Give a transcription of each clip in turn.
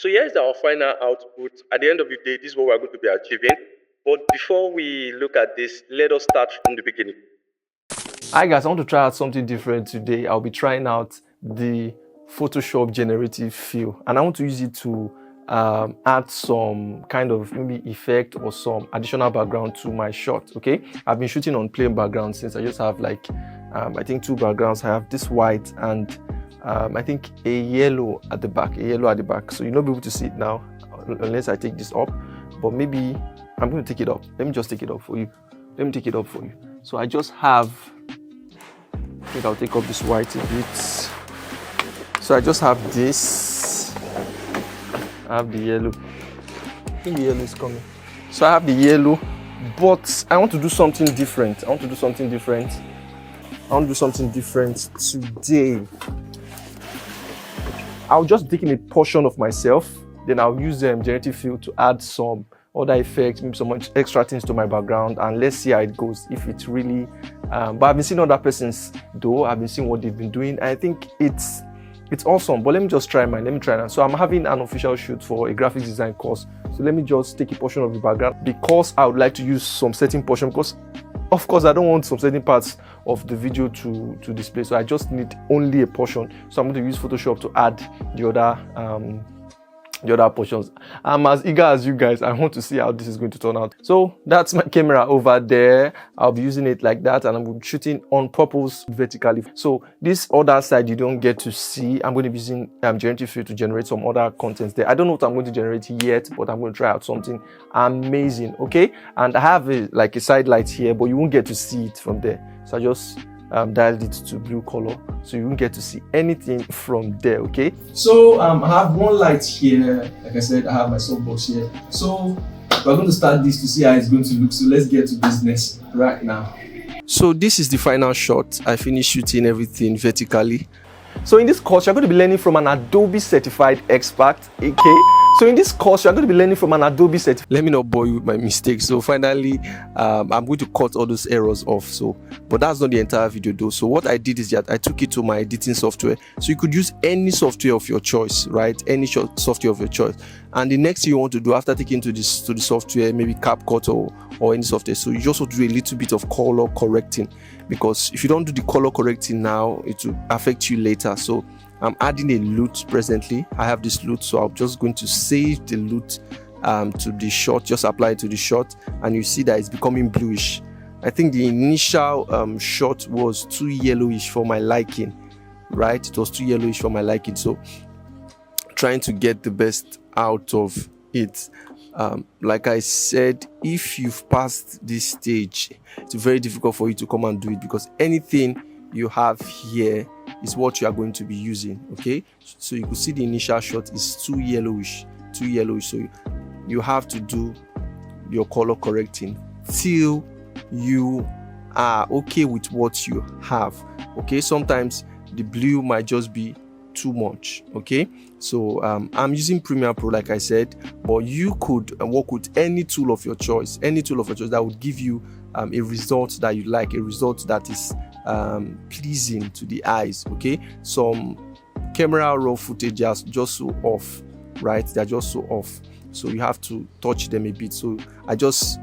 So here's our final output. At the end of the day, this is what we're going to be achieving. But before we look at this, let us start from the beginning. Hi guys, I want to try out something different today. I'll be trying out the Photoshop generative fill, and I want to use it to add some kind of maybe effect or some additional background to my shot. Okay, I've been shooting on plain background since I just have like I think two backgrounds. I have this white and I think a yellow at the back, so you'll not be able to see it now unless I take this up, but maybe I'm going to take it up. Let me just take it up for you. So I just have, I think I'll take up this white a bit. So I just have this. I have the yellow. I think the yellow is coming. So I have the yellow, but I want to do something different. Today. I'll just take in a portion of myself, then I'll use the generative fill to add some other effects, maybe some extra things to my background, and let's see how it goes. If it's really, but I've been seeing other persons though. I've been seeing what they've been doing. I think it's awesome. But let me just try mine. So I'm having an official shoot for a graphics design course. So let me just take a portion of the background because I would like to use some certain portion. Because of course I don't want some certain parts of the video to display. So I just need only a portion. So I'm going to use Photoshop to add the other portions. I'm as eager as you guys. I want to see how this is going to turn out. So that's my camera over there. I'll be using it like that, and I'm shooting on purpose vertically. So this other side you don't get to see. I'm going to be using generative fill to generate some other contents there. I don't know what I'm going to generate yet, but I'm going to try out something amazing. Okay, and I have a side light here, but you won't get to see it from there. So I just dialed it to blue color, so you won't get to see anything from there. Okay, so I have one light here. Like I said, I have my softbox here. So we're going to start this to see how it's going to look. So let's get to business right now. So this is the final shot. I finished shooting everything vertically. So in this course, you're going to be learning from an Adobe certified expert. Okay, so in this course, you're going to be learning from an Adobe certified. Let me not bore you with my mistakes. So finally, I'm going to cut all those errors off. So, but that's not the entire video though. So what I did is that I took it to my editing software. So you could use any software of your choice, right? Any software of your choice. And the next thing you want to do after taking to the software, maybe CapCut or any software. So you just want to do a little bit of color correcting, because if you don't do the color correcting now, it will affect you later. So I'm adding a loot presently. I have this loot, so I'm just going to save the loot to the shot, just apply it to the shot, and you see that it's becoming bluish. I think the initial shot was too yellowish for my liking, right? It was too yellowish for my liking, so trying to get the best out of it. Like I said, if you've passed this stage, it's very difficult for you to come and do it, because anything you have here is what you are going to be using. Okay, so you can see the initial shot is too yellowish, so you have to do your color correcting till you are okay with what you have. Okay, sometimes the blue might just be too much. Okay, so I'm using Premiere Pro, like I said, but you could work with any tool of your choice, that would give you a result that you like, a result that is pleasing to the eyes. Okay, some camera raw footage are just so off, right? They're just so off, so you have to touch them a bit. So I just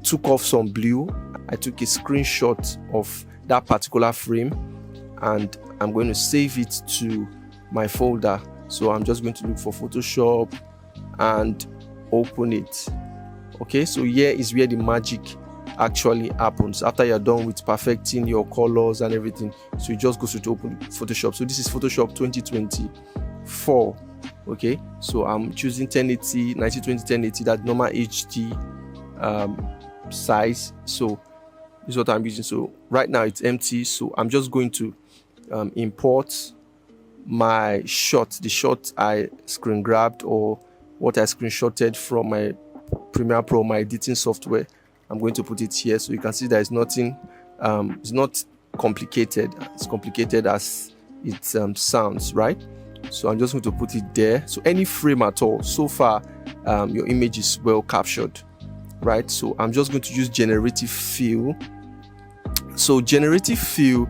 took off some blue. I took a screenshot of that particular frame, and I'm going to save it to my folder. So I'm just going to look for Photoshop and open it. Okay, so here is where the magic actually happens after you're done with perfecting your colors and everything. So you just go to open Photoshop. So this is Photoshop 2024. Okay, so I'm choosing 1080, 1920, 1080, that normal HD size. So this is what I'm using. So right now it's empty, so I'm just going to import my shot, the shot I screen grabbed or what I screenshotted from my Premiere Pro, my editing software. I'm going to put it here, so you can see there is nothing, it's not complicated, it's complicated as it sounds, right? So I'm just going to put it there. So any frame at all, so far your image is well captured, right? So I'm just going to use generative fill. So generative fill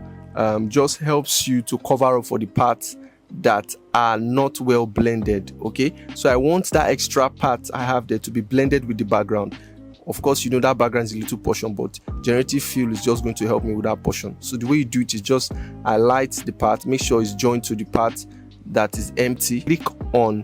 just helps you to cover up for the parts that are not well blended. Okay, so I want that extra part I have there to be blended with the background. Of course, you know that background is a little portion, but generative fill is just going to help me with that portion. So the way you do it is just highlight the part, make sure it's joined to the part that is empty, click on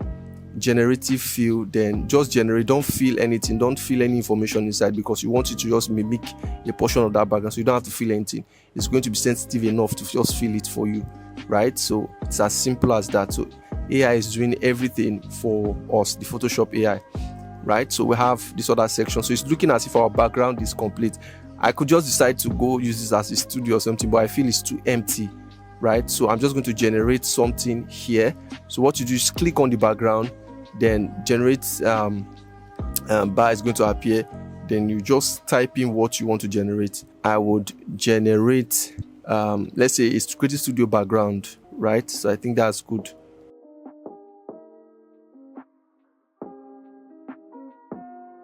generative fill, then just generate. Don't fill anything, don't fill any information inside, because you want it to just mimic a portion of that background, so you don't have to fill anything. It's going to be sensitive enough to just fill it for you, right? So it's as simple as that. So AI is doing everything for us, the Photoshop AI, right? So we have this other section, so it's looking as if our background is complete. I could just decide to go use this as a studio or something, but I feel it's too empty, right? So I'm just going to generate something here. So what you do is click on the background, then generate bar is going to appear, then you just type in what you want to generate. I would generate let's say it's Creative Studio background, right? So I think that's good.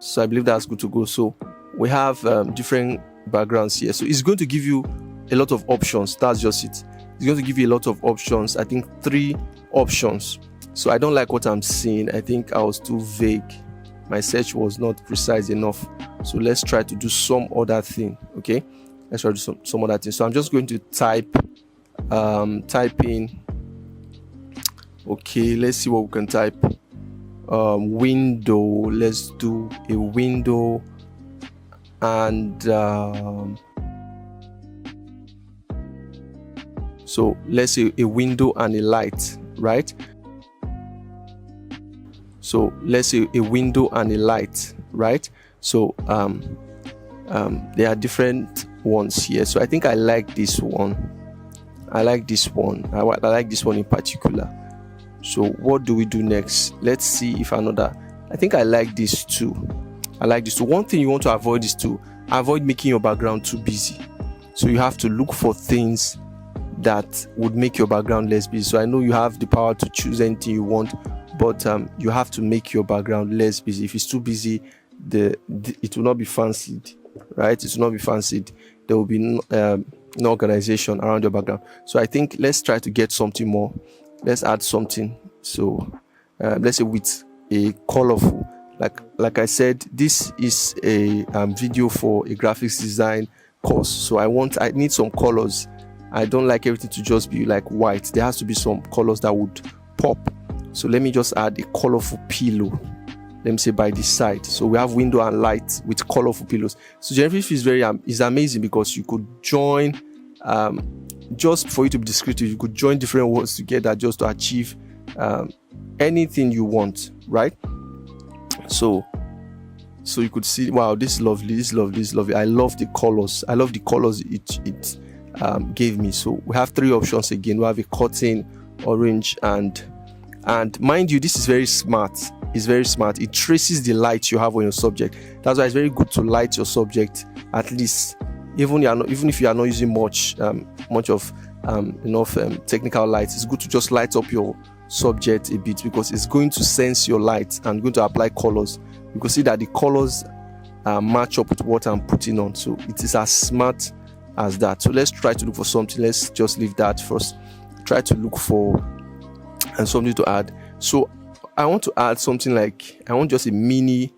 So I believe that's good to go. So we have different backgrounds here, so it's going to give you a lot of options. That's just it. It's going to give you a lot of options. I think 3 options. So I don't like what I'm seeing. I think I was too vague. My search was not precise enough. So let's try to do some other thing. Okay, let's try to do some other thing. So I'm just going to type in. Okay, let's see what we can type. Window. Let's do a window, and so let's say a window and a light, right? So let's say a window and a light, right? So there are different ones here. So I think I like this one. I like this one. I like this one in particular. So what do we do next? Let's see if another. I think I like this too. I like this too. One thing you want to avoid is to avoid making your background too busy. So you have to look for things that would make your background less busy. So I know you have the power to choose anything you want, but you have to make your background less busy. If it's too busy, it will not be fancied, right? It will not be fancied. There will be no organization around your background. So I think let's try to get something more. Let's add something. So let's say with a colorful, like I said, this is a video for a graphics design course. So I need some colors. I don't like everything to just be like white. There has to be some colors that would pop. So let me just add a colorful pillow. Let me say by this side. So we have window and light with colorful pillows. So generative is amazing because you could join, just for you to be descriptive, you could join different words together just to achieve anything you want, right? So you could see, wow, this is lovely, this is lovely, this is lovely. I love the colors. I love the colors it gave me. So we have 3 options again. We have a cotton, orange, and mind you, this is very smart. It's very smart. It traces the light you have on your subject. That's why it's very good to light your subject, at least, even if you are not using much of enough technical light. It's good to just light up your subject a bit, because it's going to sense your light and going to apply colors. You can see that the colors match up with what I'm putting on. So it is as smart as that. So let's try to look for something. Let's just leave that first. Try to look for something to add. So I want to add something like, I want just a mini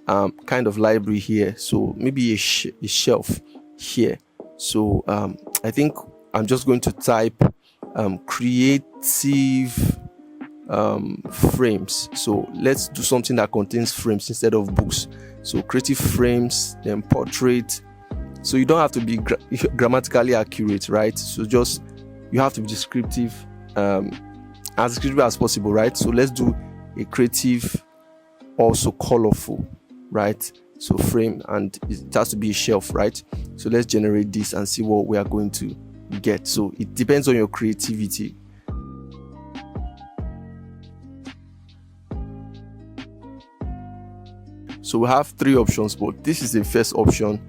kind of library here. So maybe a shelf here. So I think I'm just going to type creative frames. So let's do something that contains frames instead of books. So creative frames, then portrait. So you don't have to be grammatically accurate, right? So just, you have to be descriptive, as descriptive as possible, right? So let's do a creative, also colorful, right? So frame, and it has to be a shelf, right? So let's generate this and see what we are going to get. So it depends on your creativity. So we have 3 options, but this is the first option,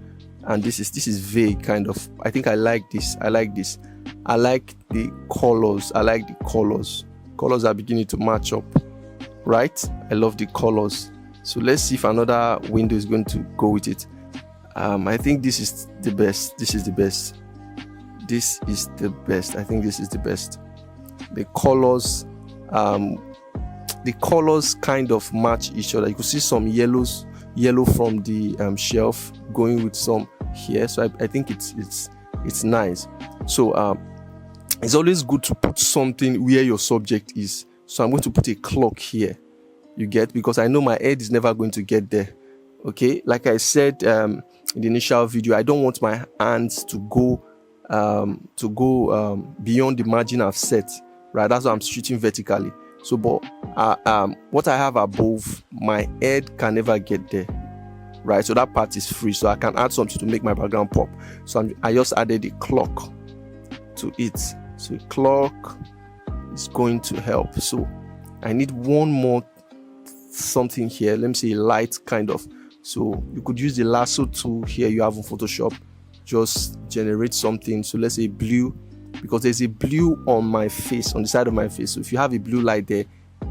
and this is vague kind of. I think I like this. I like this. I like the colors. I like the colors. Colors are beginning to match up, right? I love the colors. So let's see if another window is going to go with it. I think this is the best. This is the best. This is the best. I think this is the best. The colors the colors kind of match each other. You could see some yellow from the shelf going with some here, so I think it's nice. So it's always good to put something where your subject is. So I'm going to put a clock here, you get, because I know my head is never going to get there. Okay, like I said in the initial video, I don't want my hands to go beyond the margin I've set, right? That's why I'm shooting vertically. So, but what I have above, my head can never get there, right? So that part is free. So I can add something to make my background pop. So I just added a clock to it. So a clock is going to help. So I need one more something here. Let me say a light kind of. So you could use the lasso tool here you have in Photoshop. Just generate something. So let's say blue, because there's a blue on my face, on the side of my face. So if you have a blue light there,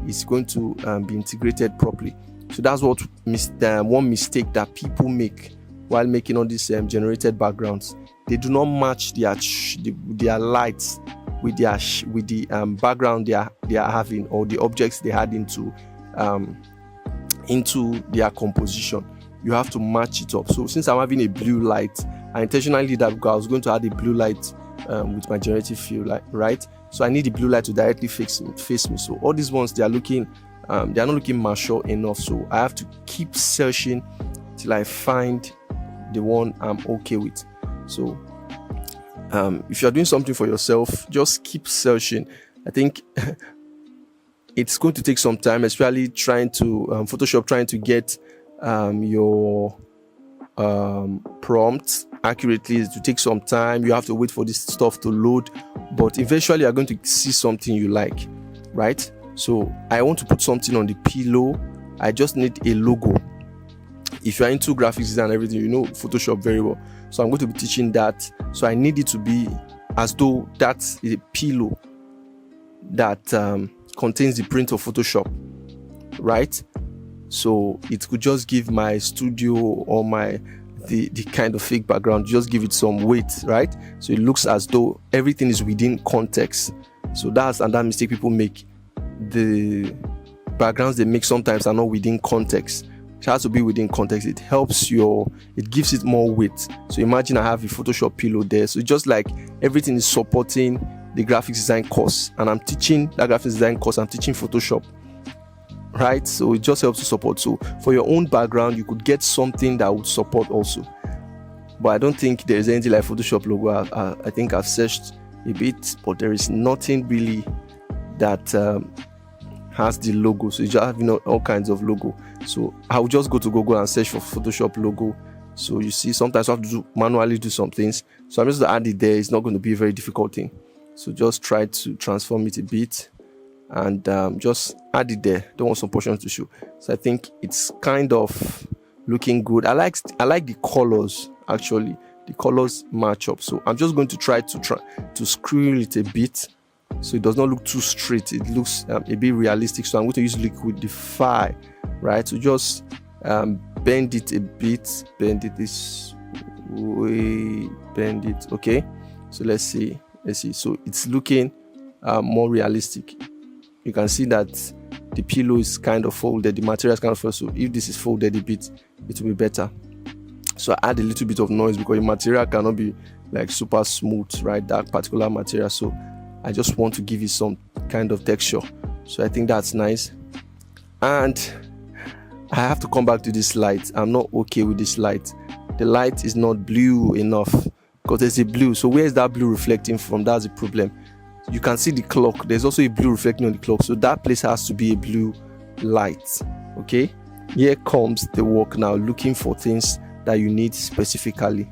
it's going to be integrated properly. So that's what one mistake that people make while making all these generated backgrounds. They do not match their lights with the background they are having, or the objects they had into their composition. You have to match it up. So since I'm having a blue light, I intentionally did that because I was going to add a blue light with my generative fill light, right? So I need the blue light to directly face me. So all these ones, they are not looking mature enough. So I have to keep searching till I find the one I'm okay with. So if you're doing something for yourself, just keep searching. I think it's going to take some time, especially trying to Photoshop trying to get your prompt accurately. To take some time. You have to wait for this stuff to load, but eventually you're going to see something you like, right? So I want to put something on the pillow. I just need a logo. If you're into graphics design and everything, you know Photoshop very well. So I'm going to be teaching that. So I need it to be as though that's a pillow that contains the print of Photoshop, right? So it could just give my studio or the kind of fake background, just give it some weight, right? So it looks as though everything is within context. So that's another mistake people make. The backgrounds they make sometimes are not within context. It has to be within context. It helps it gives it more weight. So imagine I have a Photoshop pillow there. So just like everything is supporting the graphics design course, and I'm teaching that graphics design course, I'm teaching Photoshop, right? So it just helps to support. So for your own background, you could get something that would support also. But I don't think there's anything like Photoshop logo. I think I've searched a bit, but there is nothing really that has the logo. So you just have all kinds of logo. So I will just go to Google and search for Photoshop logo. So you see, sometimes I have to manually do some things. So I'm just going to add it there. It's not going to be a very difficult thing. So just try to transform it a bit and just add it there. Don't want some portions to show. So I think it's kind of looking good. I like the colors. Actually, the colors match up. So I'm just going to try to screw it a bit, so it does not look too straight. It looks a bit realistic. So I'm going to use liquidify, right? So just bend it a bit, bend it this way, bend it. Okay, so let's see. So it's looking more realistic. You can see that the pillow is kind of folded, the material is kind of folded. So if this is folded a bit, it will be better. So I add a little bit of noise because the material cannot be like super smooth, right? That particular material. So I just want to give it some kind of texture. So I think that's nice. And I have to come back to this light. I'm not okay with this light. The light is not blue enough because there's a blue. So where is that blue reflecting from? That's the problem. You can see the clock. There's also a blue reflecting on the clock. So that place has to be a blue light. Okay. Here comes the work now, looking for things that you need specifically.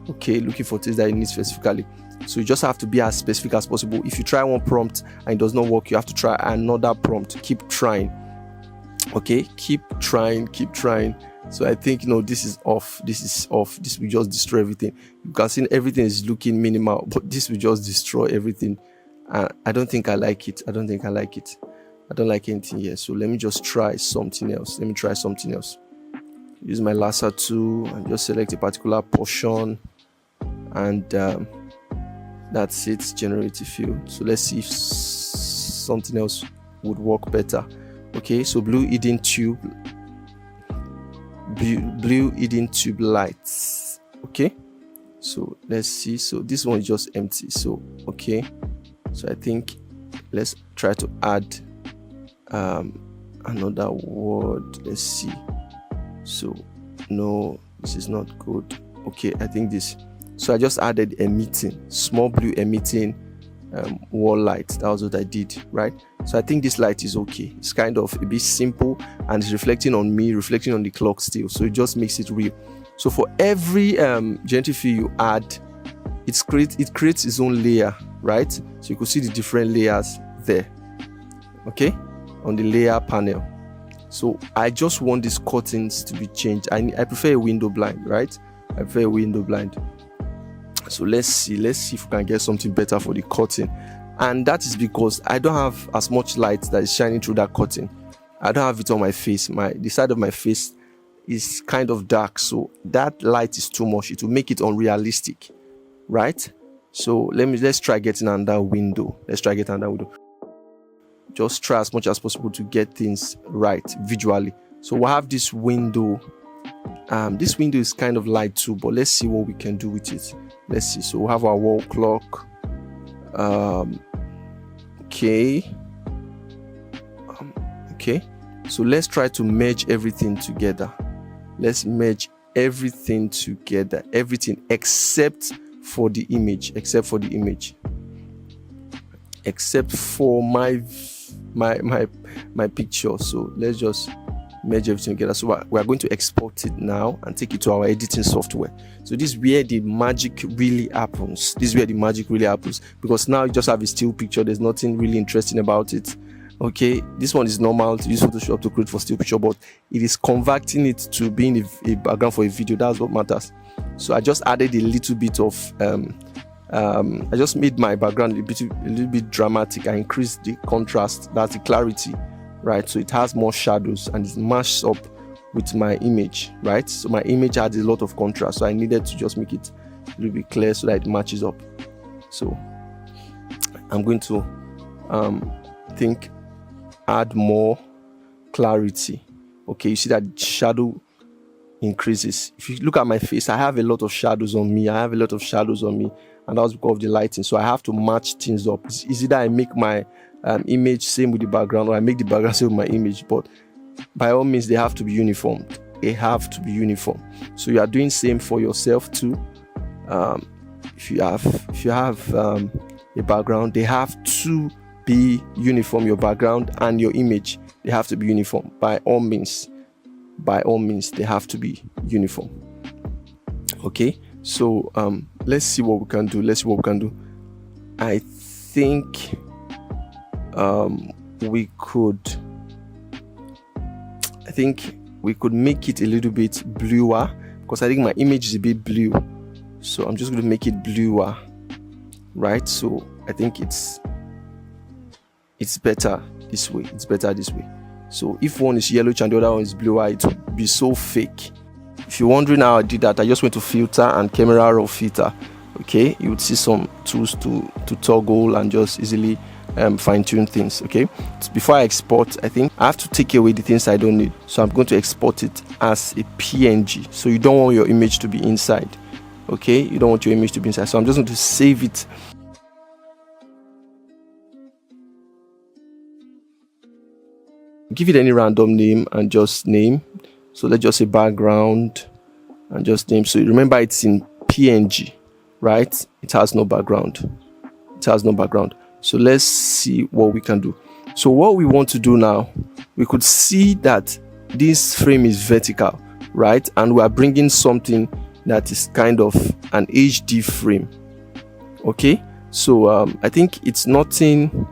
Okay, looking for things that you need specifically. So you just have to be as specific as possible. If you try one prompt and it does not work, you have to try another prompt. Keep trying. Okay, keep trying. So I think this is off. This will just destroy everything. You can see everything is looking minimal, but this will just destroy everything. I don't think I like it. I don't like anything here. So let me just try something else. Use my lasso tool and just select a particular portion, and that's it. Generative fill. So let's see if something else would work better. Okay, so blue hidden tube lights. Okay, so let's see. So this one is just empty. So okay, so I think let's try to add another word. Let's see. So no, this is not good. Okay, I think this. So I just added emitting, small blue emitting wall light. That was what I did, right? So I think this light is okay. It's kind of a bit simple and it's reflecting on me, reflecting on the clock still. So it just makes it real. So for every generative fill you add, it creates its own layer, right? So you could see the different layers there, okay, on the layer panel. So I just want these curtains to be changed. I prefer a window blind, right? I prefer a window blind. So let's see if we can get something better for the curtain. And that is because I don't have as much light that is shining through that curtain. I don't have it on my face. The side of my face is kind of dark, so that light is too much. It will make it unrealistic, right? So let's try getting another window. Just try as much as possible to get things right visually. So we'll have this window. This window is kind of light too, but let's see what we can do with it. Let's see. So we'll have our wall clock. Okay. So let's try to merge everything together. Let's merge everything together. Everything except for the image. Except for my picture. So let's just merge everything together. So we are going to export it now and take it to our editing software. So this is where the magic really happens. Because now you just have a still picture. There's nothing really interesting about it. Okay, this one is normal to use Photoshop to create for still picture, but it is converting it to being a background for a video. That's what matters. So I just added a little bit of I just made my background a little bit dramatic. I increased the contrast, that's the clarity, right? So it has more shadows and it matches up with my image, right? So my image had a lot of contrast, so I needed to just make it a little bit clear so that it matches up. So I'm going to add more clarity. Okay, you see that shadow increases. If you look at my face, I have a lot of shadows on me, and that was because of the lighting. So I have to match things up. It's either I make my image same with the background, or I make the background same with my image, but by all means they have to be uniform. So you are doing same for yourself too. If you have a background, they have to be uniform. Your background and your image, they have to be uniform. By all means they have to be uniform. Okay, so let's see what we can do. I think we could make it a little bit bluer, because I think my image is a bit blue. So I'm just going to make it bluer, right? So I think it's better this way. So if one is yellowish and the other one is bluer, it will be so fake. If you're wondering how I did that, I just went to filter and camera raw filter. Okay, you would see some tools to toggle and just easily fine-tune things. Okay, so before I export, I think I have to take away the things I don't need. So I'm going to export it as a PNG. So you don't want your image to be inside. Okay, so I'm just going to save it. Give it any random name and just name. So let's just say background and just name. So remember, it's in PNG, right? It has no background. So let's see what we can do. So what we want to do now, we could see that this frame is vertical, right? And we are bringing something that is kind of an HD frame. Okay, so I think it's nothing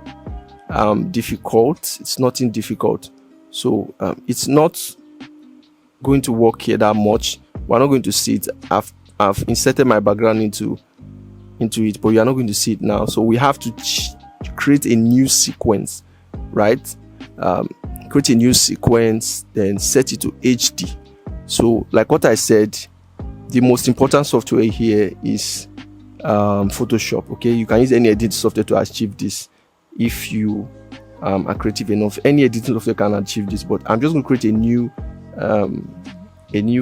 difficult. So it's not going to work here that much. We're not going to see it. I've inserted my background into it, but you're not going to see it now. So we have to create a new sequence, right? Create a new sequence, then set it to HD. So like what I said, the most important software here is Photoshop. Okay, you can use any editing software to achieve this if you are creative enough. Any editing software can achieve this, but I'm just going to create a new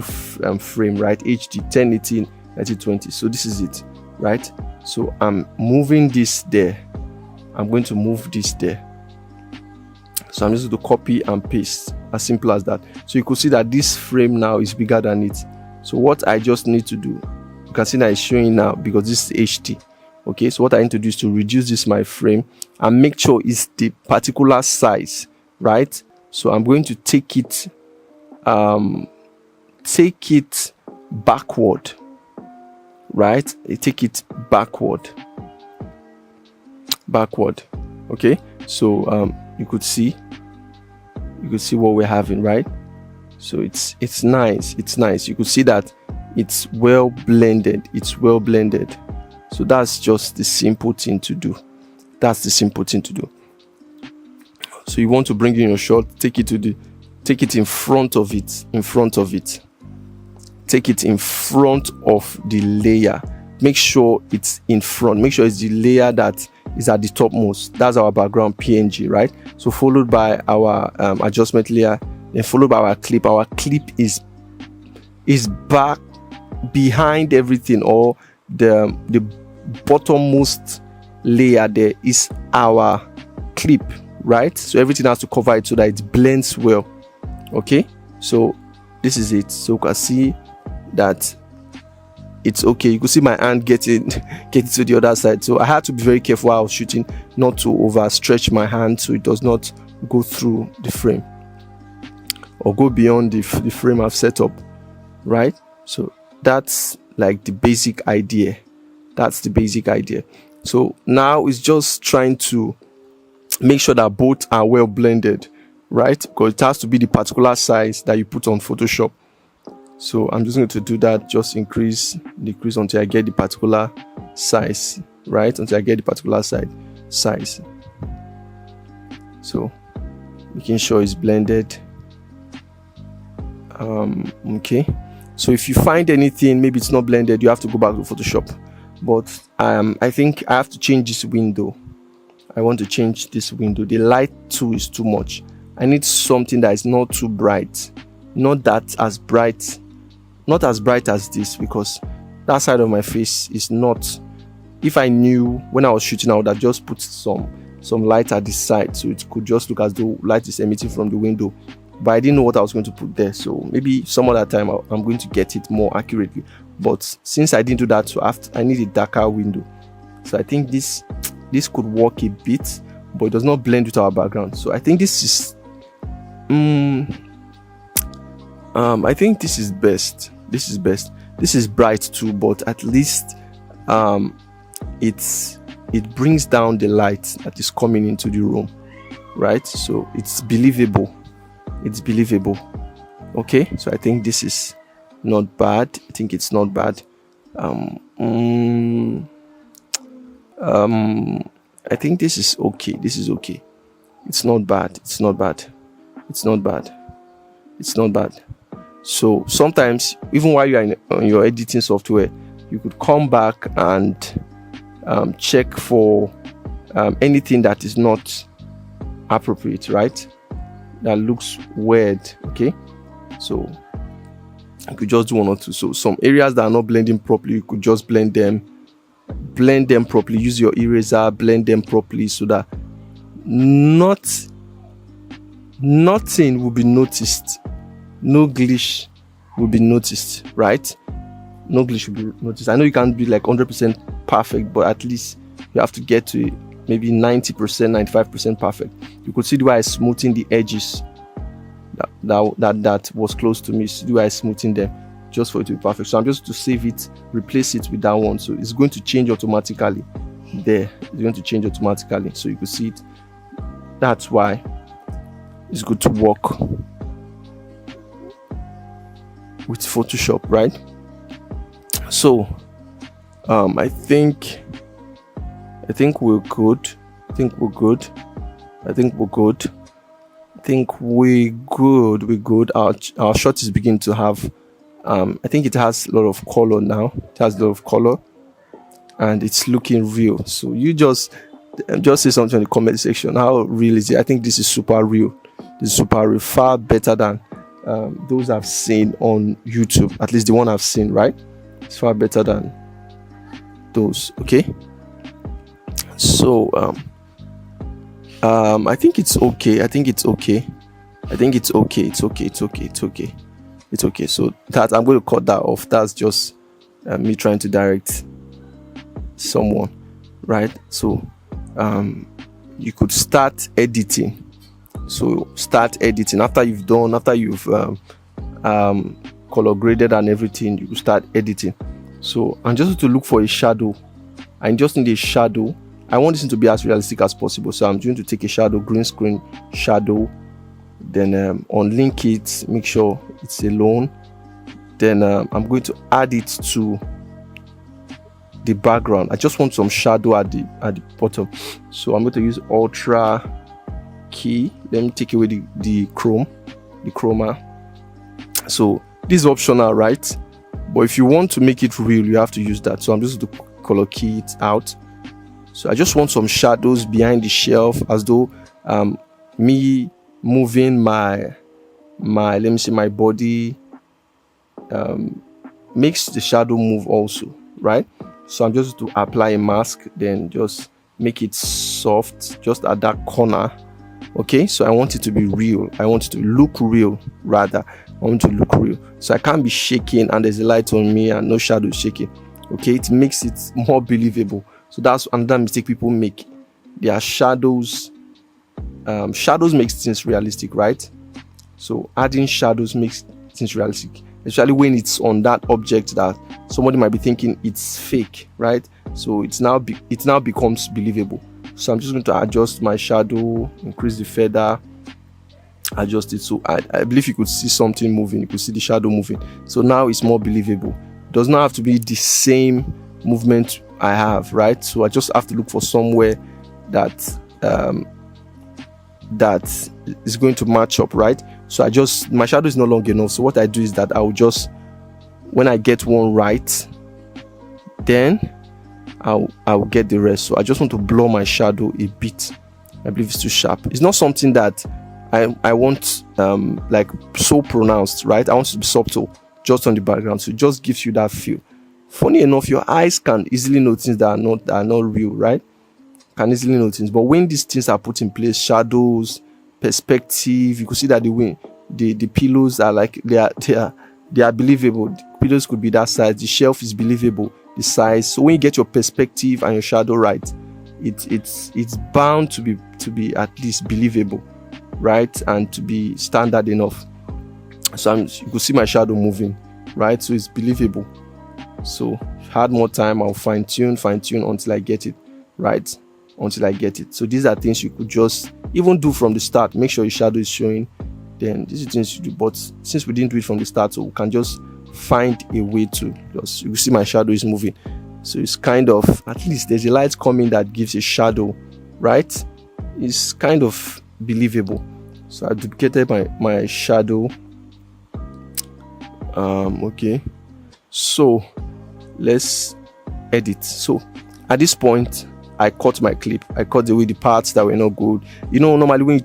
frame, right? HD 1080 1920. So this is it, right? So I'm moving this there. I'm going to move this there. So I'm just going to copy and paste, as simple as that. So you could see that this frame now is bigger than it. So what I just need to do, you can see that it's showing now because this is HD. Okay, so what I need to do is to reduce this my frame and make sure it's the particular size, right? So I'm going to take it backward, right? Take it backward. Okay, so you could see what we're having, right? So it's nice. You could see that it's well blended. So that's just the simple thing to do. So you want to bring in your shot, take it in front of it. Take it in front of the layer. Make sure it's in front. Make sure it's the layer that is at the topmost. That's our background PNG, right? So followed by our adjustment layer, then followed by our clip. Our clip is back behind everything, or the bottommost layer there is our clip, right? So everything has to cover it so that it blends well. Okay, so this is it. So you can see that it's okay. You can see my hand getting to the other side. So I had to be very careful while I was shooting not to overstretch my hand so it does not go through the frame or go beyond the frame I've set up, right? So that's like the basic idea. So now it's just trying to make sure that both are well blended, right? Because it has to be the particular size that you put on Photoshop. So I'm just going to do that, just increase, decrease until I get the particular size, right? Until I get the particular size. So making sure it's blended. Okay. So if you find anything, maybe it's not blended, you have to go back to Photoshop. But I think I have to change this window. I want to change this window. The light too is too much. I need something that is not too bright. Not as bright as this, because that side of my face is not. If I knew when I was shooting, I would have just put some light at this side, so it could just look as though light is emitting from the window. But I didn't know what I was going to put there, so maybe some other time I'm going to get it more accurately. But since I didn't do that, so I need a darker window. So I think this could work a bit, but it does not blend with our background. So I think this is I think this is best. This is bright too, but at least it brings down the light that is coming into the room, right? So it's believable. Okay, so I think this is not bad. I think it's not bad. I think this is okay. It's not bad. So sometimes, even while you are on your editing software, you could come back and check for anything that is not appropriate, right? That looks weird. Okay, so you could just do one or two. So some areas that are not blending properly, you could just blend them properly. Use your eraser, blend them properly so that nothing will be noticed. No glitch will be noticed, right? No glitch will be noticed. I know you can't be like 100% perfect, but at least you have to get to maybe 90%, 95% perfect. You could see the way I smoothing the edges that was close to me. See the way I smoothing them just for it to be perfect. So I'm just to save it, replace it with that one. So it's going to change automatically there. It's going to change automatically. So you could see it. That's why it's good to work with Photoshop, right? So I think we're good. We're good. Our shot is beginning to have I think it has a lot of color now. It has a lot of color and it's looking real. So you just Just say something in the comment section. How real is it? I think this is super real. This is super real, far better than those I've seen on YouTube. At least the one I've seen, right? It's far better than those. Okay. So I think it's okay. It's okay. So that I'm going to cut that off. That's just me trying to direct someone, right? So you could start editing. So start editing after you've color graded and everything. You start editing. So I'm just going to look for a shadow. I just need a shadow. I want this to be as realistic as possible. So I'm going to take a shadow, green screen shadow, then unlink it, make sure it's alone. Then I'm going to add it to the background. I just want some shadow at the bottom. So I'm going to use Ultra key. Let me take away the chroma. So this is optional, right? But if you want to make it real, you have to use that. So I'm just going to color key it out. So I just want some shadows behind the shelf, as though me moving my let me see, my body makes the shadow move also, right? So I'm just to apply a mask, then just make it soft just at that corner. Okay, so I want it to be real. I want it to look real, rather. I want it to look real. So I can't be shaking and there's a light on me and no shadow shaking. Okay, it makes it more believable. So that's another mistake people make. Their shadows makes things realistic, right? So adding shadows makes things realistic, especially when it's on that object that somebody might be thinking it's fake, right? So it now becomes believable. So I'm just going to adjust my shadow, increase the feather, adjust it. So I believe you could see something moving. You could see the shadow moving. So now it's more believable. It does not have to be the same movement I have, right? So I just have to look for somewhere that that is going to match up, right? So my shadow is no longer enough. So what I do is that I will just, when I get one right, then I'll get the rest. So I just want to blur my shadow a bit. I believe it's too sharp. It's not something that I want like so pronounced, right? I want it to be subtle, just on the background. So it just gives you that feel. Funny enough, your eyes can easily notice that are not real, right? Can easily notice. But when these things are put in place, shadows, perspective, you could see that the pillows are like they are believable. The pillows could be that size. The shelf is believable. The size. So when you get your perspective and your shadow right, it's bound to be at least believable, right? And to be standard enough. So you could see my shadow moving, right? So it's believable. So if I had more time, I'll fine tune until I get it right. So these are things you could just even do from the start. Make sure your shadow is showing. Then these are things you do. But since we didn't do it from the start, so we can just find a way to just, you see my shadow is moving. So it's kind of, at least there's a light coming that gives a shadow, right? It's kind of believable. So I duplicated my shadow. Okay. So let's edit. So at this point, I cut my clip. I cut away the parts that were not good. You know, normally when you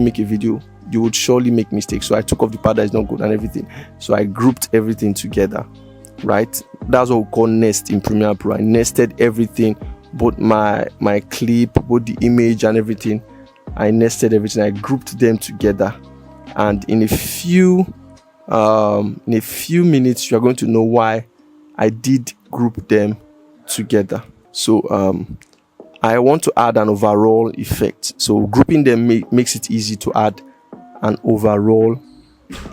make a video, you would surely make mistakes. So I took off the part that is not good and everything. So I grouped everything together, right? That's what we call nest in Premiere Pro. I nested everything, both my clip, both the image and everything. I nested everything. I grouped them together. And in a few minutes, you're going to know why I did group them together. So I want to add an overall effect. So grouping them makes it easy to add an overall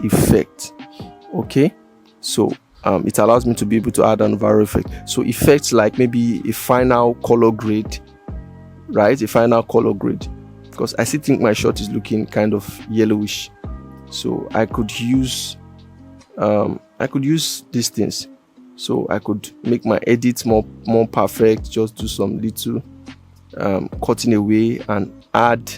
effect. Okay, so it allows me to be able to add an overall effect. So effects like maybe a final color grade, right? A final color grade, because I still think my shot is looking kind of yellowish. So I could use these things. So I could make my edits more perfect, just do some little cutting away and add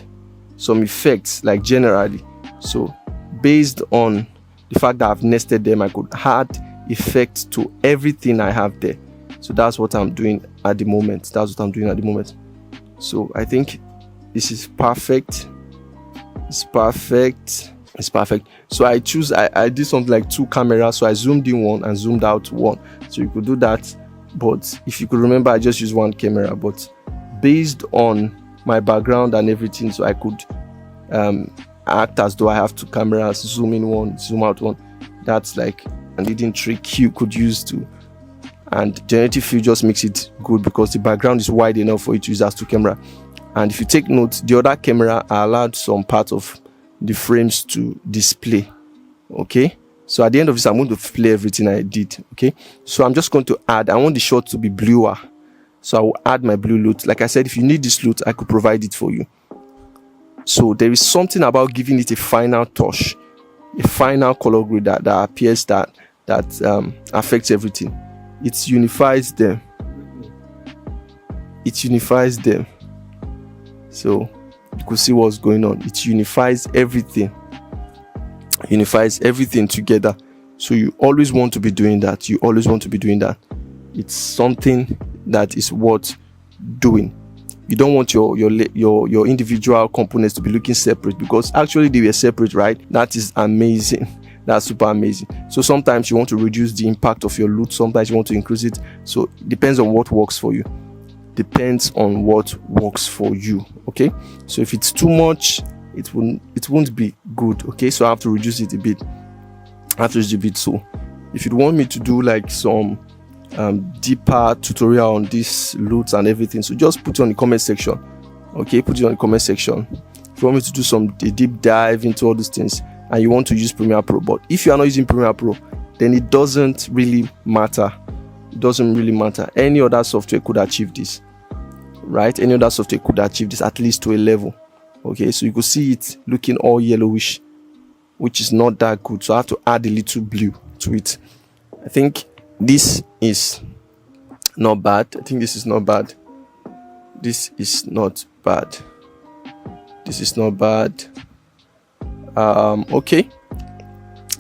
some effects like generally. So based on the fact that I've nested them, I could add effects to everything I have there. So that's what I'm doing at the moment. So I think this is perfect. It's perfect. It's perfect. So I did something like 2 cameras. So I zoomed in one and zoomed out one. So you could do that. But if you could remember, I just used 1 camera. But based on my background and everything, so I could act as though I have 2 cameras, zoom in one, zoom out one. That's like a leading trick you could use to. And generative fill just makes it good because the background is wide enough for you to use as 2 camera. And if you take note, the other camera allowed some part of the frames to display. Okay, so at the end of this, I'm going to play everything I did. Okay, so I'm just going to add, I want the shot to be bluer, so I will add my blue loot. Like I said, if you need this loot, I could provide it for you. So there is something about giving it a final touch, a final color grade that appears, that affects everything. It unifies them. It unifies them. So you could see what's going on. It unifies everything. Unifies everything together. So you always want to be doing that. You always want to be doing that. It's something that is worth doing. You don't want your individual components to be looking separate, because actually they were separate, right? That is amazing. That's super amazing. So sometimes you want to reduce the impact of your loot, sometimes you want to increase it. So it depends on what works for you. Depends on what works for you. Okay, so if it's too much, it won't be good. Okay, so I have to reduce it a bit. So if you want me to do like some deeper tutorial on this loot and everything, so just put it on the comment section. Okay, put it on the comment section if you want me to do a deep dive into all these things and you want to use Premiere Pro. But if you are not using Premiere Pro, then it doesn't really matter. It doesn't really matter. Any other software could achieve this, right? Any other software could achieve this, at least to a level. Okay, so you could see it looking all yellowish, which is not that good. So I have to add a little blue to it. I think this is not bad. I think this is not bad. This is not bad. This is not bad. Okay.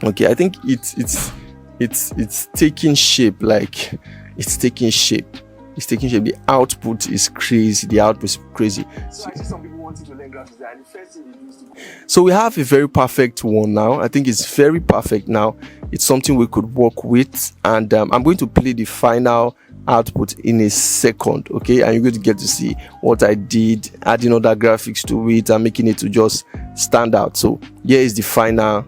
I think it's taking shape. Like it's taking shape. It's taking shape. The output is crazy. So I see some people wanting to learn graphic design. The first thing they do is so we have a very perfect one now. I think it's very perfect now. It's something we could work with, and I'm going to play the final output in a second. Okay, and you're going to get to see what I did, adding other graphics to it and making it to just stand out. So here is the final.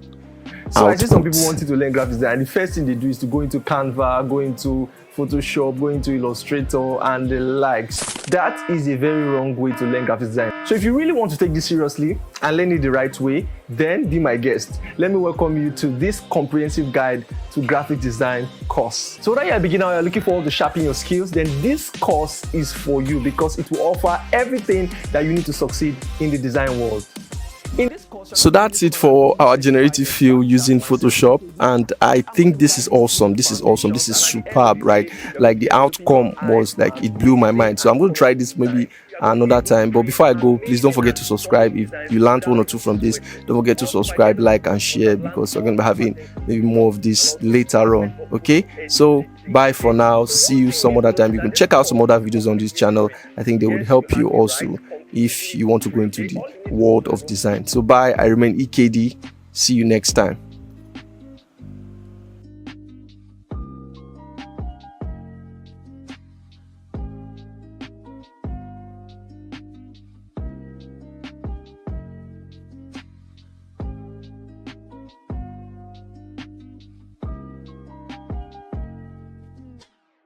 So I see some people wanting to learn graphics design, and the first thing they do is to go into Canva, go into Photoshop, go into Illustrator and the likes. That is a very wrong way to learn graphics design. So if you really want to take this seriously and learn it the right way, then be my guest. Let me welcome you to this comprehensive guide to graphic design course. So whether you're a beginner or you're looking forward to sharpen your skills, then this course is for you, because it will offer everything that you need to succeed in the design world. So that's it for our generative fill using Photoshop, and I think this is awesome. This is superb, right? Like the outcome was like, it blew my mind. So I'm going to try this maybe another time, but before I go, please don't forget to subscribe. If you learned 1 or 2 from this, don't forget to subscribe, like and share, because we're going to be having maybe more of this later on. Okay, so bye for now. See you some other time. You can check out some other videos on this channel. I think they would help you also if you want to go into the world of design. So bye. I remain EKD. See you next time.